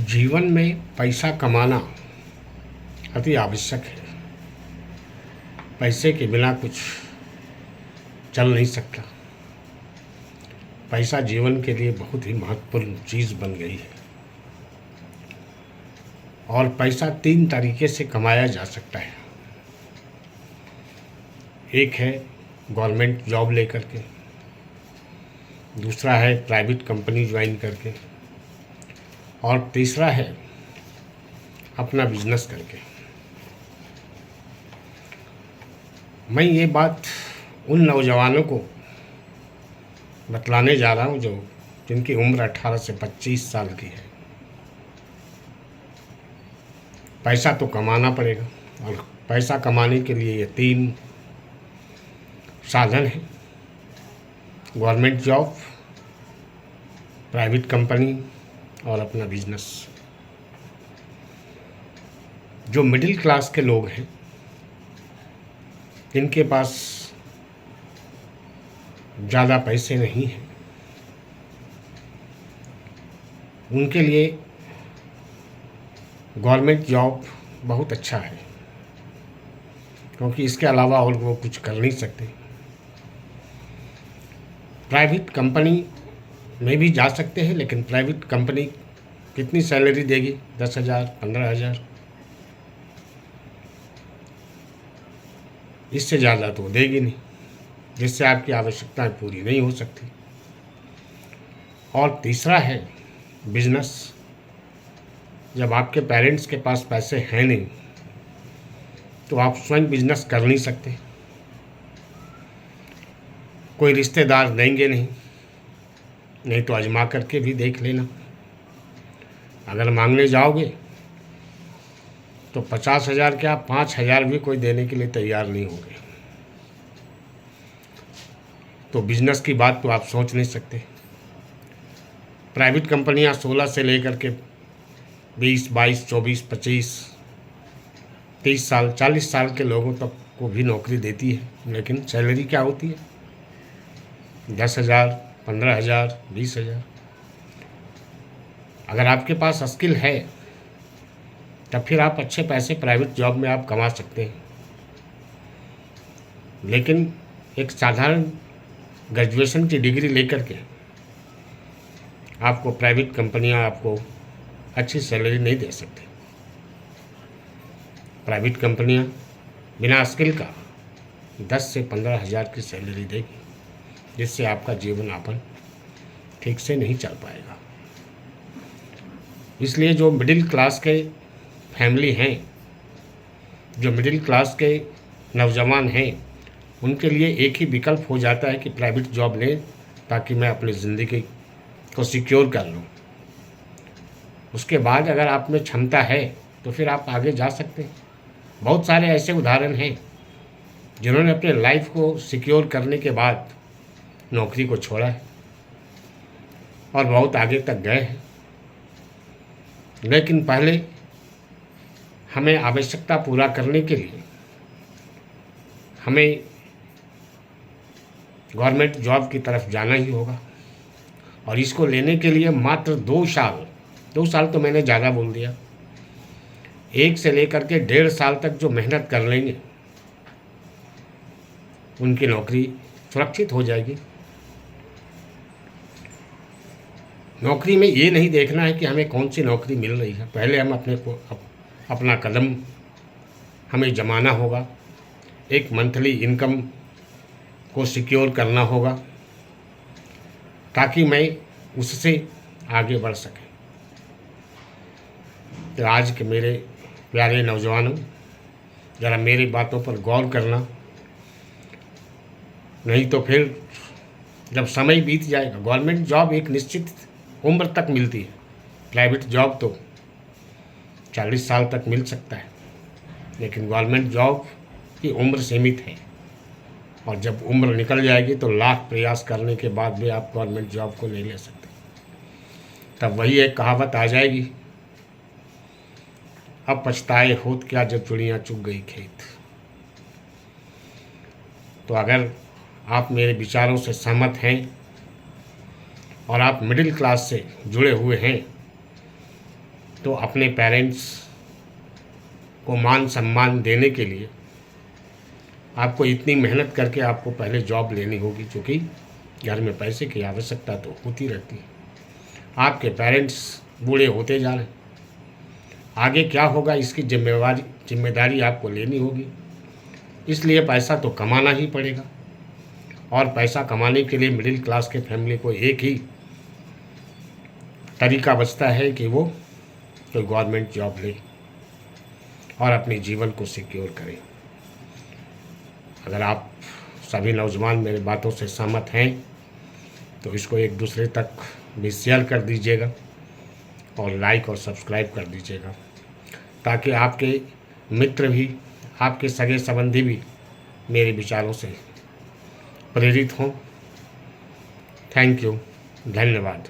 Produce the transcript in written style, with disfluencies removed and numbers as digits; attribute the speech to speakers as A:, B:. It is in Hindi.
A: जीवन में पैसा कमाना अति आवश्यक है। पैसे के बिना कुछ चल नहीं सकता। पैसा जीवन के लिए बहुत ही महत्वपूर्ण चीज़ बन गई है और पैसा 3 तरीके से कमाया जा सकता है। एक है गवर्नमेंट जॉब लेकर के, दूसरा है प्राइवेट कंपनी ज्वाइन करके और तीसरा है अपना बिजनेस करके। मैं ये बात उन नौजवानों को बतलाने जा रहा हूँ जिनकी उम्र 18 से 25 साल की है। पैसा तो कमाना पड़ेगा और पैसा कमाने के लिए ये 3 साधन हैं: गवर्नमेंट जॉब, प्राइवेट कंपनी और अपना बिजनेस। जो मिडिल क्लास के लोग हैं, जिनके पास ज़्यादा पैसे नहीं हैं, उनके लिए गवर्नमेंट जॉब बहुत अच्छा है, क्योंकि इसके अलावा और वो कुछ कर नहीं सकते। प्राइवेट कंपनी में भी जा सकते हैं, लेकिन प्राइवेट कंपनी कितनी सैलरी देगी? 10,000, 15,000, इससे ज़्यादा तो देगी नहीं, जिससे आपकी आवश्यकताएं पूरी नहीं हो सकती। और तीसरा है बिजनेस। जब आपके पेरेंट्स के पास पैसे हैं नहीं, तो आप स्वयं बिजनेस कर नहीं सकते। कोई रिश्तेदार देंगे नहीं तो आजमा करके भी देख लेना। अगर मांगने जाओगे तो 50,000 क्या 5,000 भी कोई देने के लिए तैयार नहीं होंगे। तो बिजनेस की बात तो आप सोच नहीं सकते। प्राइवेट कंपनियां 16 से लेकर के 20, 22, 24, 25, 30 साल, 40 साल के लोगों तक को भी नौकरी देती है, लेकिन सैलरी क्या होती है? 10,000, 15,000, 20,000। अगर आपके पास स्किल है तब फिर आप अच्छे पैसे प्राइवेट जॉब में आप कमा सकते हैं। लेकिन एक साधारण ग्रेजुएशन की डिग्री लेकर के आपको प्राइवेट कंपनियां आपको अच्छी सैलरी नहीं दे सकती। प्राइवेट कंपनियां बिना स्किल का 10 से 15,000 की सैलरी देगी, जिससे आपका जीवन यापन ठीक से नहीं चल पाएगा। इसलिए जो मिडिल क्लास के फैमिली हैं, जो मिडिल क्लास के नौजवान हैं, उनके लिए एक ही विकल्प हो जाता है कि प्राइवेट जॉब लें, ताकि मैं अपनी ज़िंदगी को सिक्योर कर लूँ। उसके बाद अगर आप में क्षमता है तो फिर आप आगे जा सकते हैं। बहुत सारे ऐसे उदाहरण हैं जिन्होंने अपने लाइफ को सिक्योर करने के बाद नौकरी को छोड़ा है और बहुत आगे तक गए हैं। लेकिन पहले हमें आवश्यकता पूरा करने के लिए हमें गवर्नमेंट जॉब की तरफ जाना ही होगा। और इसको लेने के लिए मात्र 2 साल तो मैंने ज़्यादा बोल दिया, 1 से लेकर के 1.5 साल तक जो मेहनत कर लेंगे, उनकी नौकरी सुरक्षित हो जाएगी। नौकरी में ये नहीं देखना है कि हमें कौन सी नौकरी मिल रही है, पहले हम अपना कदम हमें जमाना होगा। एक मंथली इनकम को सिक्योर करना होगा, ताकि मैं उससे आगे बढ़ सके। तो आज के मेरे प्यारे नौजवानों, ज़रा मेरी बातों पर गौर करना, नहीं तो फिर जब समय बीत जाएगा। गवर्नमेंट जॉब एक निश्चित उम्र तक मिलती है, प्राइवेट जॉब तो 40 साल तक मिल सकता है, लेकिन गवर्नमेंट जॉब की उम्र सीमित है। और जब उम्र निकल जाएगी तो लाख प्रयास करने के बाद भी आप गवर्नमेंट जॉब को नहीं ले सकते। तब वही एक कहावत आ जाएगी, अब पछताए होत क्या जब चिड़ियाँ चुग गई खेत। तो अगर आप मेरे विचारों से सहमत हैं और आप मिडिल क्लास से जुड़े हुए हैं, तो अपने पेरेंट्स को मान सम्मान देने के लिए आपको इतनी मेहनत करके आपको पहले जॉब लेनी होगी, क्योंकि घर में पैसे की आवश्यकता तो होती रहती है। आपके पेरेंट्स बूढ़े होते जा रहे हैं, आगे क्या होगा इसकी जिम्मेदारी आपको लेनी होगी। इसलिए पैसा तो कमाना ही पड़ेगा, और पैसा कमाने के लिए मिडिल क्लास के फैमिली को एक ही तरीका बचता है कि वो कोई गवर्नमेंट जॉब ले और अपने जीवन को सिक्योर करें। अगर आप सभी नौजवान मेरी बातों से सहमत हैं तो इसको एक दूसरे तक भी शेयर कर दीजिएगा और लाइक और सब्सक्राइब कर दीजिएगा, ताकि आपके मित्र भी, आपके सगे संबंधी भी मेरे विचारों से प्रेरित हों। थैंक यू, धन्यवाद।